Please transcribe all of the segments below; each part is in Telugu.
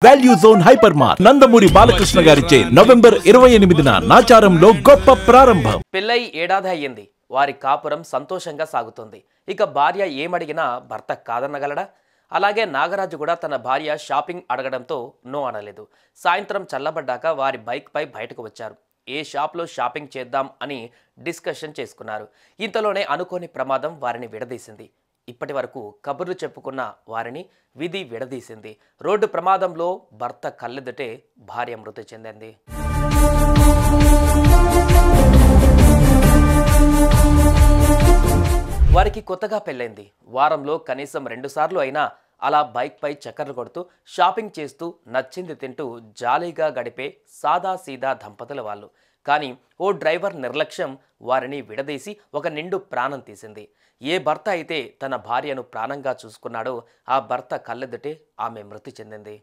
Value zone hyper mart Nandamuri Balakrishna గారిచే నవంబర్ 28న నాచారంలో గొప్ప ప్రారంభం. పెళ్ళై ఏడాది అయ్యింది. వారి కాపురం సంతోషంగా సాగుతుంది. ఇక భార్య ఏమడిగినా భర్త కాదనగలడా? అలాగే నాగరాజు కూడా తన భార్య షాపింగ్ అడగడంతో నో అనలేదు. సాయంత్రం చల్లబడ్డాక వారి బైక్ పై బయటకు వచ్చారు. ఏ షాప్లో షాపింగ్ చేద్దాం అని డిస్కషన్ చేసుకున్నారు. ఇంతలోనే అనుకోని ప్రమాదం వారిని విడదీసింది. ఇప్పటి వరకు కబుర్లు చెప్పుకున్న వారిని విధి విడదీసింది. రోడ్డు ప్రమాదంలో భర్త కళ్ళెదుటే భార్య మృతి చెందింది. వారికి కొత్తగా పెళ్ళైంది. వారంలో కనీసం 2 సార్లు అయినా అలా బైక్ పై చక్కర్లు కొడుతూ షాపింగ్ చేస్తూ నచ్చింది తింటూ జాలీగా గడిపే సాదా సీదా దంపతుల వాళ్ళు. కానీ ఓ డ్రైవర్ నిర్లక్ష్యం వారిని విడదీసి ఒక నిండు ప్రాణం తీసింది. ఏ భర్త అయితే తన భార్యను ప్రాణంగా చూసుకున్నాడో ఆ భర్త కళ్ళెదుటే ఆమె మృతి చెందింది.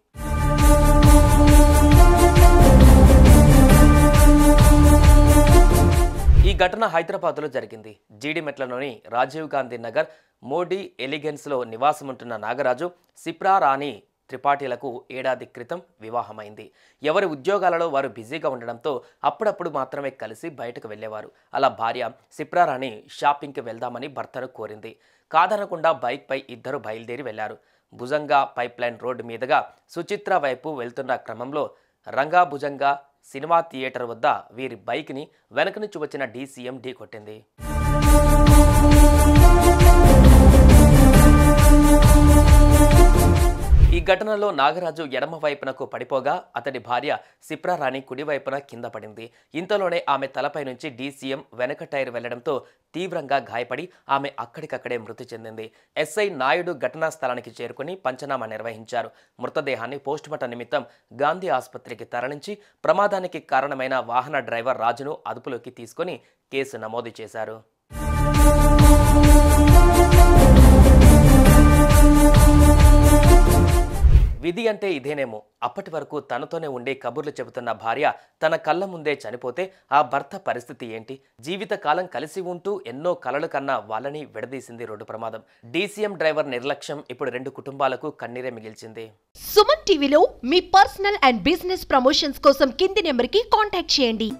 ఈ ఘటన హైదరాబాద్లో జరిగింది. జీడిమెట్లలోని రాజీవ్ గాంధీ నగర్ మోడీ ఎలిగెన్స్లో నివాసముంటున్న నాగరాజు, సిప్రా రాణి త్రిపాఠిలకు ఏడాది క్రితం వివాహమైంది. ఎవరి ఉద్యోగాలలో వారు బిజీగా ఉండడంతో అప్పుడప్పుడు మాత్రమే కలిసి బయటకు వెళ్లేవారు. అలా భార్య సిప్రారాణి షాపింగ్కి వెళ్దామని భర్తను కోరింది. కాదనకుండా బైక్ పై ఇద్దరు బయలుదేరి వెళ్లారు. భుజంగా పైప్లైన్ రోడ్డు మీదుగా సుచిత్ర వైపు వెళ్తున్న క్రమంలో రంగా భుజంగా సినిమా థియేటర్ వద్ద వీరి బైక్ని వెనక నుంచి వచ్చిన డీసీఎం ఢీకొట్టింది. ఈ ఘటనలో నాగరాజు ఎడమ వైపునకు పడిపోగా అతడి భార్య సిప్రారాణి కుడివైపున కింద పడింది. ఇంతలోనే ఆమె తలపై నుంచి డీసీఎం వెనక టైర్ వెళ్లడంతో తీవ్రంగా గాయపడి ఆమె అక్కడికక్కడే మృతి చెందింది. ఎస్ఐ నాయుడు ఘటనా స్థలానికి చేరుకుని పంచనామా నిర్వహించారు. మృతదేహాన్ని పోస్టుమార్టం నిమిత్తం గాంధీ ఆసుపత్రికి తరలించి ప్రమాదానికి కారణమైన వాహన డ్రైవర్ రాజును అదుపులోకి తీసుకుని కేసు నమోదు చేశారు. విధి అంటే ఇదేనేమో. అప్పటి వరకు తనతోనే ఉండే కబుర్లు చెబుతున్న భార్య తన కళ్ళ ముందే చనిపోతే ఆ భర్త పరిస్థితి ఏంటి? జీవితకాలం కలిసి ఉంటూ ఎన్నో కలలు కన్నా వాళ్ళని విడదీసింది రోడ్డు ప్రమాదం. డీసీఎం డ్రైవర్ నిర్లక్ష్యం ఇప్పుడు 2 కుటుంబాలకు కన్నీరే మిగిల్చింది. సుమన్ టీవీలో మీ పర్సనల్ అండ్ బిజినెస్ ప్రమోషన్స్ కోసం కింది నెంబర్కి కాంటాక్ట్ చేయండి.